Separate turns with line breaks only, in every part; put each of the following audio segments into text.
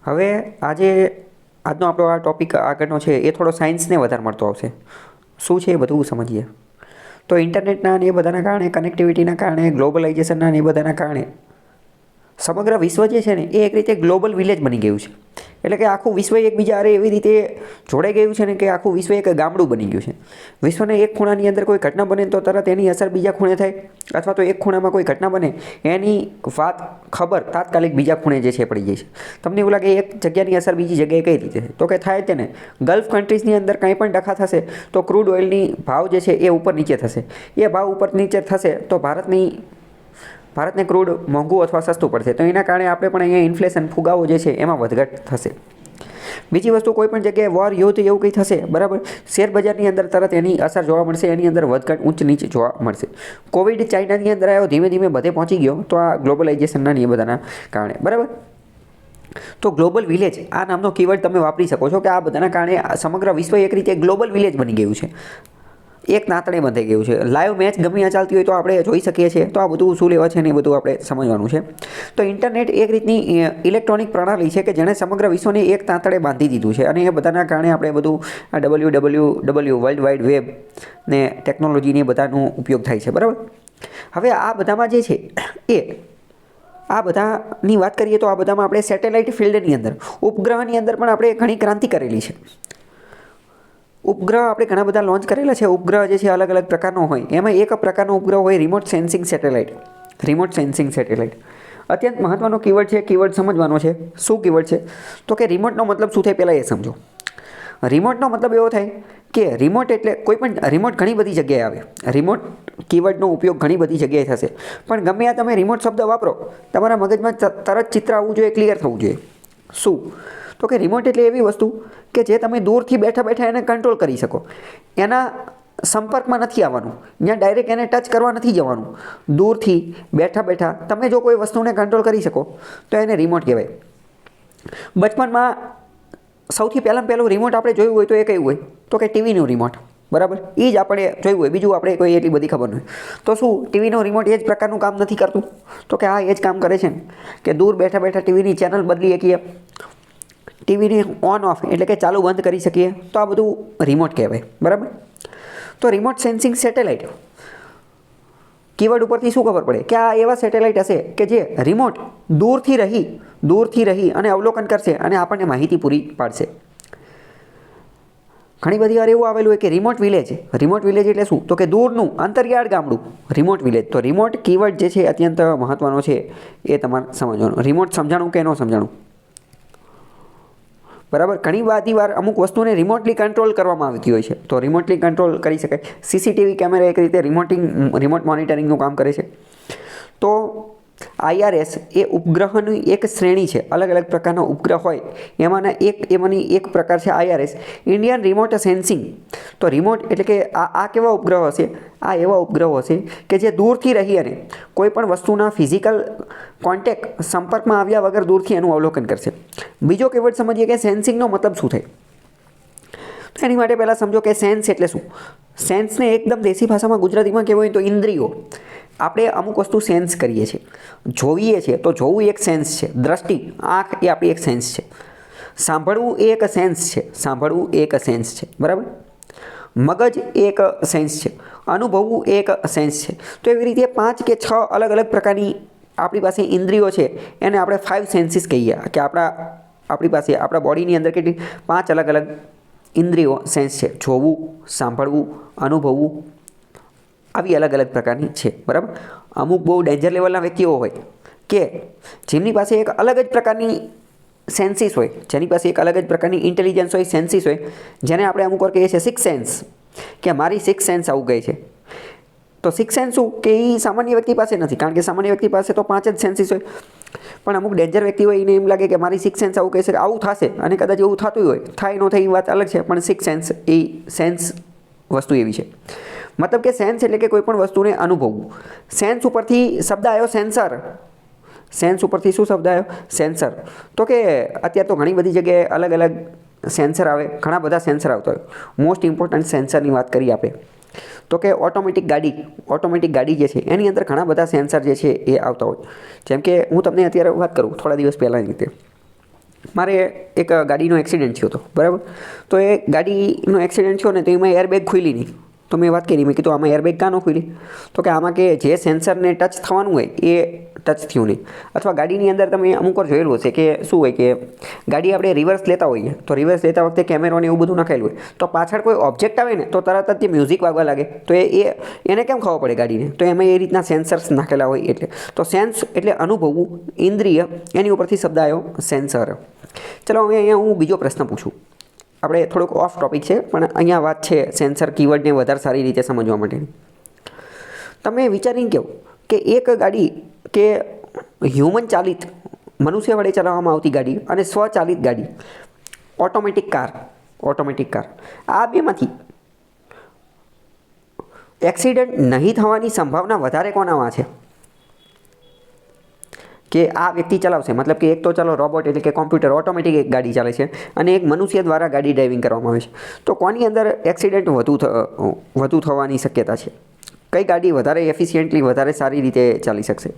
હવે આજનો આપણો આ ટૉપિક આગળનો છે એ થોડો સાયન્સને વધારે મળતો આવશે. શું છે એ બધું સમજીએ. તો ઇન્ટરનેટના ને એ બધાના કારણે, કનેક્ટિવિટીના કારણે, ગ્લોબલાઇઝેશનના ને એ બધાના કારણે સમગ્ર વિશ્વ જે છે ને એ એક રીતે ગ્લોબલ વિલેજ બની ગયું છે. એટલે કે આખું વિશ્વ એકબીજા હારે એવી રીતે જોડાઈ ગયું છે ને કે આખું વિશ્વ એક ગામડું બની ગયું છે. વિશ્વના એક ખૂણાની અંદર કોઈ ઘટના બને તો તરત એની અસર બીજા ખૂણે થાય, અથવા તો એક ખૂણામાં કોઈ ઘટના બને એની ખબર તાત્કાલિક બીજા ખૂણે જે છે પડી જાય છે. તમને એવું લાગે એક જગ્યાની અસર બીજી જગ્યાએ કઈ રીતે તો કે થાય તેને ગલ્ફ કન્ટ્રીઝની અંદર કંઈ પણ ડખા થશે તો ક્રૂડ ઓઇલની ભાવ જે છે એ ઉપર નીચે થશે. એ ભાવ ઉપર નીચે થશે તો ભારતને ક્રૂડ મોંઘું અથવા સસ્તું પડશે. તો એના કારણે આપણે પણ અહીંયા ઇન્ફ્લેશન, ફુગાવો જે છે એમાં વધઘટ થશે. બીજી વસ્તુ, કોઈ પણ જગ્યાએ વોર, યુદ્ધ એવું કંઈ થશે, બરાબર, શેર બજારની અંદર તરત એની અસર જોવા મળશે, એની અંદર વધઘટ, ઊંચ નીચ જોવા મળશે. કોવિડ ચાઇનાની અંદર આવ્યો, ધીમે ધીમે બધે પહોંચી ગયો, તો આ ગ્લોબલાઇઝેશનના એ બધાના કારણે, બરાબર. તો ગ્લોબલ વિલેજ આ નામનો કીવર્ડ તમે વાપરી શકો છો કે આ બધાના કારણે સમગ્ર વિશ્વ એક રીતે ગ્લોબલ વિલેજ બની ગયું છે, એક નાતડે બંધાઈ ગયું છે. લાઈવ મેચ ગમે ત્યાં ચાલતી હોય તો આપણે જોઈ શકીએ છીએ. તો આ બધું શું લેવા છે ને એ બધું આપણે સમજવાનું છે. તો ઇન્ટરનેટ એક રીતની ઇલેક્ટ્રોનિક પ્રણાલી છે કે જેણે સમગ્ર વિશ્વને એક તાંતડે બાંધી દીધું છે, અને એ બધાના કારણે આપણે બધું આ WWW વર્લ્ડ વાઇડ વેબ ને ટેકનોલોજીને બધાનો ઉપયોગ થાય છે, બરાબર. હવે આ બધામાં જે છે આ બધાની વાત કરીએ તો આ બધામાં આપણે સેટેલાઇટ ફિલ્ડની અંદર, ઉપગ્રહની અંદર પણ આપણે ઘણી ક્રાંતિ કરેલી છે. ઉપગ્રહ આપણે ઘણા બધા લોન્ચ કરેલા છે. ઉપગ્રહ જે છે અલગ અલગ પ્રકારનો હોય. એમાં એક પ્રકારનો ઉપગ્રહ હોય remote sensing satellite. Remote sensing satellite અત્યંત મહત્ત્વનો કીવર્ડ છે. કીવર્ડ સમજવાનો છે. શું કીવર્ડ છે તો કે રિમોટનો મતલબ શું થાય પહેલાં એ સમજો. રિમોટનો મતલબ એવો થાય કે રિમોટ એટલે કોઈ પણ રિમોટ ઘણી બધી જગ્યાએ આવે. રિમોટ કીવર્ડનો ઉપયોગ ઘણી બધી જગ્યાએ થશે, પણ ગમે આ તમે રિમોટ શબ્દ વાપરો, તમારા મગજમાં તરત ચિત્ર આવવું જોઈએ, ક્લિયર થવું જોઈએ. શું તો કે રિમોટ એટલે એવી વસ્તુ કે જે તમે દૂરથી બેઠા બેઠા એને કંટ્રોલ કરી શકો. એના સંપર્કમાં નથી આવવાનું, ત્યાં ડાયરેક્ટ એને ટચ કરવા નથી જવાનું. દૂરથી બેઠા બેઠા તમે જો કોઈ વસ્તુને કંટ્રોલ કરી શકો તો એને રિમોટ કહેવાય. બચપનમાં સૌથી પહેલું રિમોટ આપણે જોયું હોય તો એ કયું હોય તો કે ટીવીનું રિમોટ, બરાબર. એ જ આપણે જોયું હોય, બીજું આપણે કોઈ એટલી બધી ખબર ન હોય. તો શું ટીવીનો રિમોટ એ જ પ્રકારનું કામ નથી કરતું? તો કે હા, એ જ કામ કરે છે ને કે દૂર બેઠા બેઠા ટીવીની ચેનલ બદલી શકીએ, ટીવીને ઓન ઓફ એટલે કે ચાલુ બંધ કરી શકીએ. તો આ બધું રિમોટ કહેવાય, બરાબર. તો રિમોટ સેન્સિંગ સેટેલાઇટ કીવર્ડ ઉપરથી શું ખબર પડે કે આ એવા સેટેલાઇટ હશે કે જે રિમોટ દૂરથી રહી અને અવલોકન કરશે અને આપણને માહિતી પૂરી પાડશે. ઘણી બધી વાર એવું આવેલું હોય કે રિમોટ વિલેજ. રિમોટ વિલેજ એટલે શું તો કે દૂરનું અંતરિયાળ ગામડું, રિમોટ વિલેજ. તો રિમોટ કીવર્ડ જે છે અત્યંત મહત્ત્વનો છે, એ તમારે સમજવાનું. રિમોટ સમજાણું કે ન સમજાણું, બરાબર. ઘણી બધી વાર અમુક વસ્તુને રિમોટલી કંટ્રોલ કરવામાં આવતી હોય છે, તો રિમોટલી કંટ્રોલ કરી શકાય. સીસીટીવી કેમેરા એક રીતે રિમોટ મોનિટરિંગનું કામ કરે છે. તો IRS એ ઉપગ્રહની એક શ્રેણી છે. અલગ અલગ પ્રકારના ઉપગ્રહ હોય, એમાંની એક પ્રકાર છે IRS, ઇન્ડિયન રિમોટ સેન્સિંગ. તો રિમોટ એટલે કે આ કેવા ઉપગ્રહ હશે? આ એવા ઉપગ્રહો હશે કે જે દૂરથી રહી અને કોઈ પણ વસ્તુના ફિઝિકલ કોન્ટેક્ટ, સંપર્કમાં આવ્યા વગર દૂરથી એનું અવલોકન કરશે. બીજો કીવર્ડ સમજીએ કે સેન્સિંગનો મતલબ શું થાય. તો એની માટે પહેલાં સમજો કે સેન્સ એટલે શું. સેન્સને એકદમ દેશી ભાષામાં ગુજરાતીમાં કહેવું હોય તો ઇન્દ્રિયો. આપણે અમુક વસ્તુ સેન્સ કરીએ છીએ, જોઈએ છીએ, તો જોવું એક સેન્સ છે. દ્રષ્ટિ, આંખ એ આપણી એક સેન્સ છે. સાંભળવું એ એક સેન્સ છે, બરાબર. મગજ એ એક સેન્સ છે. અનુભવવું એ એક સેન્સ છે. તો એવી રીતે 5 કે 6 અલગ અલગ પ્રકારની આપણી પાસે ઇન્દ્રિયો છે. એને આપણે 5 સેન્સીસ કહીએ કે આપણી પાસે આપણા બોડીની અંદર કેટલી 5 અલગ અલગ ઇન્દ્રિયો, સેન્સ છે. જોવું, સાંભળવું, અનુભવવું, આવી અલગ અલગ પ્રકારની છે, બરાબર. અમુક બહુ ડેન્જર લેવલના વ્યક્તિઓ હોય કે જેમની પાસે એક અલગ જ પ્રકારની સેન્સીસ હોય, જેની પાસે એક અલગ જ પ્રકારની ઇન્ટેલિજન્સ હોય, સેન્સીસ હોય, જેને આપણે અમુક વાર કહીએ છીએ 6 સેન્સ, કે મારી 6 સેન્સ આવું કહે છે. તો 6 સેન્સ શું કે એ સામાન્ય વ્યક્તિ પાસે નથી, કારણ કે સામાન્ય વ્યક્તિ પાસે તો 5 જ સેન્સીસ હોય. પણ અમુક ડેન્જર વ્યક્તિ હોય એને એમ લાગે કે મારી 6 સેન્સ આવું કહે છે કે આવું થશે, અને કદાચ એવું થતું હોય, થાય ન થાય એ વાત અલગ છે, પણ 6 સેન્સ એ સેન્સ વસ્તુ એવી છે. મતલબ કે સેન્સ એટલે કે કોઈ પણ વસ્તુને અનુભવવું. સેન્સ ઉપરથી શબ્દ આવ્યો સેન્સર. સેન્સ ઉપરથી શું શબ્દ આવ્યો? સેન્સર. તો કે અત્યારે તો ઘણી બધી જગ્યાએ અલગ અલગ સેન્સર આવે, ઘણા બધા સેન્સર આવતા હોય. મોસ્ટ ઇમ્પોર્ટન્ટ સેન્સરની વાત કરીએ આપણે તો કે ઓટોમેટિક ગાડી જે છે એની અંદર ઘણા બધા સેન્સર જે છે એ આવતા હોય. જેમ કે હું તમને અત્યારે વાત કરું થોડા દિવસ પહેલાંની રીતે મારે એક ગાડીનો એક્સિડન્ટ થયો હતો, બરાબર. તો એ ગાડીનો એક્સિડન્ટ થયો ને તો એમાં એરબેગ ખુલી નહીં. તો મેં વાત કરી, મેં કીધું આમાં એરબેગ કાં ન ખુલી? તો કે આમાં કે જે સેન્સરને ટચ થવાનું હોય એ ટચ થયું નહીં. અથવા ગાડીની અંદર તમે અમુક વાર જોયેલું હશે કે શું હોય કે ગાડી આપણે રિવર્સ લેતા હોઈએ તો રિવર્સ લેતા વખતે કેમેરોને એવું બધું નાખેલું હોય, તો પાછળ કોઈ ઓબ્જેક્ટ આવે ને તો તરત જ તે મ્યુઝિક વાગવા લાગે. તો એને કેમ ખબર પડે ગાડીને? તો એમાં એ રીતના સેન્સર્સ નાખેલા હોય એટલે. તો સેન્સ એટલે અનુભવવું, ઇન્દ્રિય, એની ઉપરથી શબ્દ આવ્યો સેન્સર. ચલો હવે અહીંયા હું બીજો પ્રશ્ન પૂછું. આપણે થોડુંક ઓફ ટોપિક છે પણ અહીંયા વાત છે સેન્સર કીવર્ડને વધારે સારી રીતે સમજવા માટેની. તમે વિચારીને કહો કે એક ગાડી કે હ્યુમન ચાલિત મનુષ્ય વડે ચલાવવામાં આવતી ગાડી અને સ્વચાલિત ગાડી, ઓટોમેટિક કાર, આ બેમાંથી એક્સિડન્ટ નહીં થવાની સંભાવના વધારે કોનામાં છે? કે આ વ્યક્તિ ચલાવશે, મતલબ કે એક તો ચાલો રોબોટ એટલે કે કોમ્પ્યુટર ઓટોમેટિક એક ગાડી ચાલે છે અને એક મનુષ્ય દ્વારા ગાડી ડ્રાઇવિંગ કરવામાં આવે છે. તો કોની અંદર એક્સિડન્ટ વધુ થવાની શક્યતા છે? કઈ ગાડી વધારે એફિશિયન્ટલી, વધારે સારી રીતે ચાલી શકશે?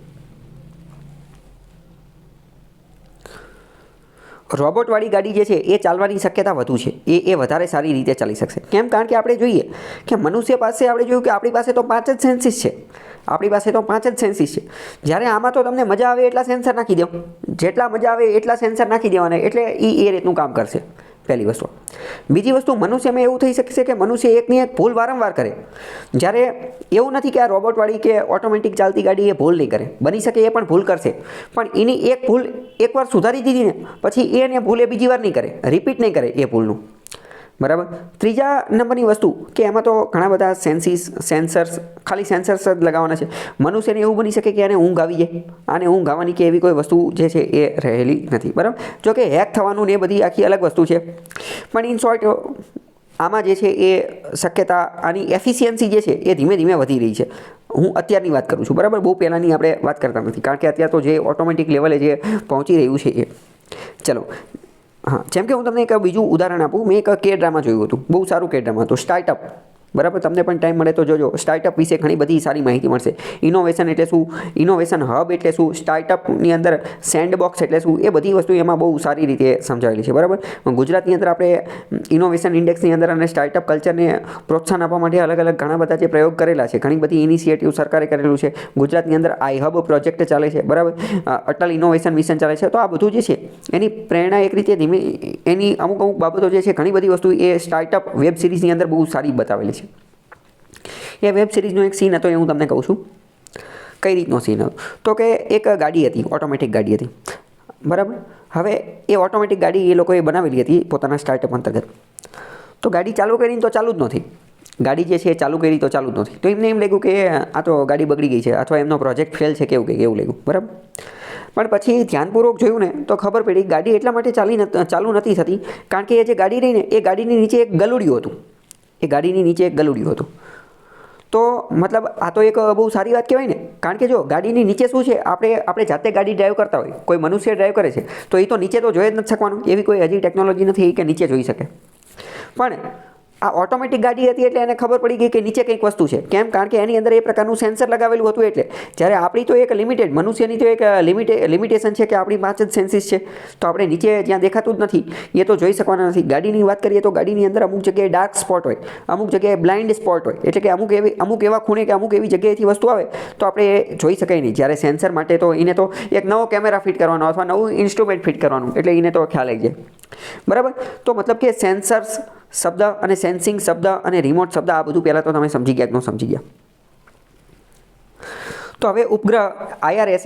રોબોટવાળી ગાડી જે છે એ ચાલવાની શક્યતા વધુ છે, એ વધારે સારી રીતે ચાલી શકશે. કેમ? કારણ કે આપણે જોઈએ કે મનુષ્ય પાસે આપણે જોયું કે આપણી પાસે તો 5 જ સેન્સીસ છે. જ્યારે આમાં તો તમને મજા આવે એટલા સેન્સર નાખી દો, જેટલા મજા આવે એટલા સેન્સર નાખી દેવાના, એટલે એ રીતનું કામ કરશે. પહેલી વસ્તુ. બીજી વસ્તુ, મનુષ્યમાં એવું થઈ શકે છે કે મનુષ્ય એકની એક ભૂલ વારંવાર કરે. જ્યારે એવું નથી કે આ રોબોટવાળી કે ઓટોમેટિક ચાલતી ગાડી એ ભૂલ નહીં કરે, બની શકે એ પણ ભૂલ કરશે, પણ એની એક ભૂલ એકવાર સુધારી દીધી ને પછી એને ભૂલ એ બીજી વાર નહીં કરે, રિપીટ નહીં કરે એ ભૂલનું, બરાબર. ત્રીજા નંબરની વસ્તુ કે એમાં તો ઘણા બધા સેન્સર્સ, ખાલી સેન્સર્સ જ લગાવવાના છે. મનુષ્યને એવું બની શકે કે આને ઊંઘ આવી જાય, આને ઊંઘ આવવાની કે એવી કોઈ વસ્તુ જે છે એ રહેલી નથી, બરાબર. જો કે હેક થવાનું ને એ બધી આખી અલગ વસ્તુ છે, પણ ઇન શોર્ટ આમાં જે છે એ શક્યતા, આની એફિશિયન્સી જે છે એ ધીમે ધીમે વધી રહી છે. હું અત્યારની વાત કરું છું, બરાબર, બહુ પહેલાંની આપણે વાત કરતા નથી, કારણ કે અત્યારે તો જે ઓટોમેટિક લેવલે જે પહોંચી રહ્યું છે એ. ચલો, હા, જેમ કે હું તમને એક બીજું ઉદાહરણ આપું. મેં એક કે ડ્રામા જોયું હતું, બહુ સારું કે ડ્રામા હતું, સ્ટાર્ટઅપ, બરાબર. તમને પણ ટાઈમ મળે તો જોજો. સ્ટાર્ટઅપ વિશે ઘણી બધી સારી માહિતી મળશે. ઇનોવેશન એટલે શું, ઇનોવેશન હબ એટલે શું, સ્ટાર્ટઅપની અંદર સેન્ડબોક્સ એટલે શું, એ બધી વસ્તુ એમાં બહુ સારી રીતે સમજાવેલી છે, બરાબર. ગુજરાતની અંદર આપણે ઇનોવેશન ઇન્ડેક્સની અંદર અને સ્ટાર્ટઅપ કલ્ચરને પ્રોત્સાહન આપવા માટે અલગ અલગ ઘણા બધા જે પ્રયોગ કરેલા છે, ઘણી બધી ઇનિશિયેટિવ સરકારે કરેલું છે. ગુજરાતની અંદર આઈ હબ પ્રોજેક્ટ ચાલે છે, બરાબર. અટલ ઇનોવેશન મિશન ચાલે છે. તો આ બધું જે છે એની પ્રેરણા એક રીતે એની અમુક બાબતો જે છે, ઘણી બધી વસ્તુ એ સ્ટાર્ટઅપ વેબ સિરીઝની અંદર બહુ સારી બતાવેલી છે. એ વેબ સિરીઝનો એક સીન હતો, એ હું તમને કહું છું. કઈ રીતનો સીન હતો? તો કે એક ગાડી હતી, ઓટોમેટિક ગાડી હતી, બરાબર. હવે એ ઓટોમેટિક ગાડી એ લોકોએ બનાવેલી હતી પોતાના સ્ટાર્ટઅપ અંતર્ગત. તો ગાડી ચાલુ કરીને તો ચાલુ જ નથી, ગાડી જે છે એ ચાલુ કરી તો ચાલુ જ નથી. તો એમને એમ લાગ્યું કે આ તો ગાડી બગડી ગઈ છે અથવા એમનો પ્રોજેક્ટ ફેલ છે, કેવું કંઈક એવું લાગ્યું, બરાબર. પણ પછી ધ્યાનપૂર્વક જોયું ને તો ખબર પડી ગાડી એટલા માટે ચાલુ નથી થતી કારણ કે એ જે ગાડી રહી ને એ ગાડીની નીચે એક ગલુડિયું હતું. તો મતલબ આ તો એક બહુ સારી વાત કહેવાય ને, કારણ કે જો ગાડીની નીચે શું છે, આપણે જાતે ગાડી ડ્રાઈવ કરતા હોય, કોઈ મનુષ્ય ડ્રાઈવ કરે છે તો એ તો નીચે તો જોઈ જ નથી શકવાનું, એવી કોઈ હજી ટેકનોલોજી નથી કે નીચે જોઈ શકે. પણ આ ઓટોમેટિક ગાડી હતી એટલે એને ખબર પડી ગઈ કે નીચે કંઈક વસ્તુ છે. કેમ? કારણ કે એની અંદર એ પ્રકારનું સેન્સર લગાવેલું હતું. એટલે જ્યારે આપણી તો એક લિમિટેડ, મનુષ્યની તો એક લિમિટેશન છે કે આપણી 5 જ સેન્સીસ છે, તો આપણે નીચે જ્યાં દેખાતું જ નથી એ તો જોઈ શકવાના નથી. ગાડીની વાત કરીએ તો ગાડીની અંદર અમુક જગ્યાએ ડાર્ક સ્પોટ હોય, અમુક જગ્યાએ બ્લાઇન્ડ સ્પોટ હોય, એટલે કે અમુક એવા ખૂણે કે અમુક એવી જગ્યાએથી વસ્તુ આવે તો આપણે એ જોઈ શકાય નહીં. જ્યારે સેન્સર માટે તો એને તો એક નવો કેમેરા ફિટ કરવાનો અથવા નવું ઇન્સ્ટ્રુમેન્ટ ફિટ કરવાનું, એટલે એને તો ખ્યાલ આવી જાય, બરાબર. તો મતલબ કે સેન્સર્સ શબ્દ અને સેન્સિંગ શબ્દ અને રિમોટ શબ્દ, આ બધું પહેલાં તો તમે સમજી ગયા કે ન સમજી ગયા. તો હવે ઉપગ્રહ, IRS,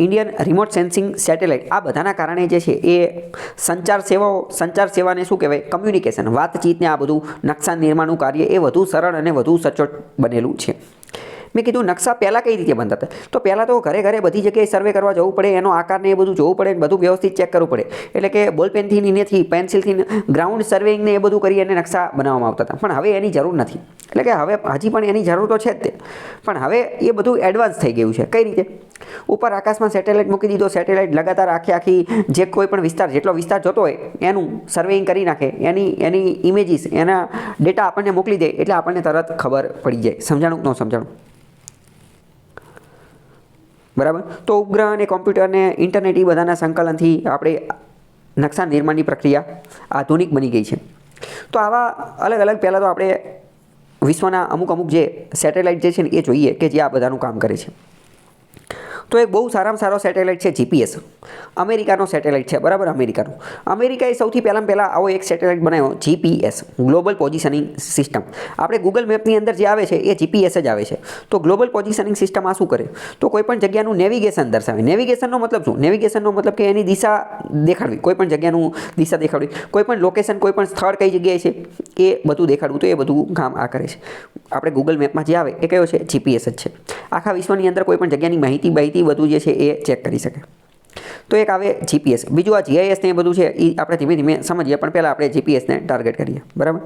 Indian remote sensing satellite, આ બધાના કારણે જે છે એ સંચાર સેવાને શું કહેવાય, કમ્યુનિકેશન, વાતચીતને આ બધું નકશા નિર્માણનું કાર્ય એ વધુ સરળ અને વધુ સચોટ બનેલું છે. મેં કીધું નકશા પહેલાં કઈ રીતે બનતા હતા? તો પહેલાં તો ઘરે ઘરે બધી જગ્યાએ સર્વે કરવા જવું પડે, એનો આકારને એ બધું જોવું પડે, બધું વ્યવસ્થિત ચેક કરવું પડે. એટલે કે બોલપેનથી નીનેથી પેન્સિલથી ગ્રાઉન્ડ સર્વેઇંગને એ બધું કરી અને નકશા બનાવવામાં આવતા હતા. પણ હવે એની જરૂર નથી. એટલે કે હવે હજી પણ એની જરૂર તો છે જ તે, પણ હવે એ બધું એડવાન્સ થઈ ગયું છે. કઈ રીતે? ઉપર આકાશમાં સેટેલાઇટ મૂકી દીધો, સેટેલાઇટ લગાતાર આખી જે કોઈ પણ વિસ્તાર, જેટલો વિસ્તાર જોતો હોય એનું સર્વેઇંગ કરી નાખે, એની ઇમેજીસ, એના ડેટા આપણને મોકલી દે, એટલે આપણને તરત ખબર પડી જાય. સમજાણું કે ન સમજાણું? બરાબર. તો ઉપગ્રહ અને કોમ્પ્યુટર અને ઇન્ટરનેટ એ બધાના સંકલનથી આપણે નકશા નિર્માણની પ્રક્રિયા આધુનિક બની ગઈ છે. તો આવા અલગ અલગ પહેલાં તો આપણે વિશ્વના અમુક જે સેટેલાઇટ જે છે ને એ જોઈએ કે જે આ બધાનું કામ કરે છે. તો એક બહુ સારામાં સારો સેટેલાઇટ છે જીપીએસ. અમેરિકાનો સેટેલાઇટ છે, બરાબર, અમેરિકાએ સૌથી પહેલાં આવો એક સેટેલાઇટ બનાવ્યો, જીપીએસ, ગ્લોબલ પોઝિશનિંગ સિસ્ટમ. આપણે ગૂગલ મેપની અંદર જે આવે છે એ જીપીએસ જ આવે છે. તો ગ્લોબલ પોઝિશનિંગ સિસ્ટમ આ શું કરે? તો કોઈ પણ જગ્યાનું નેવિગેશન દર્શાવે. નેવિગેશનનો મતલબ શું? નેવિગેશનનો મતલબ કે એની દિશા દેખાડવી, કોઈ પણ જગ્યાનું દિશા દેખાડવી, કોઈ પણ લોકેશન, કોઈ પણ સ્થળ કઈ જગ્યાએ છે એ બધું દેખાડવું. તો એ બધું કામ આ કરે છે. આપણે ગૂગલ મેપમાં જે આવે એ કયો છે? જીપીએસ જ છે. આખા વિશ્વની અંદર કોઈ પણ જગ્યાની માહિતી બધું જે છે એ ચેક કરી શકે. તો એક આવે જીપીએસ. બીજું આ જીઆઈએસ ને એ બધું છે એ આપણે ધીમે ધીમે સમજીએ, પણ પહેલાં આપણે જીપીએસને ટાર્ગેટ કરીએ, બરાબર.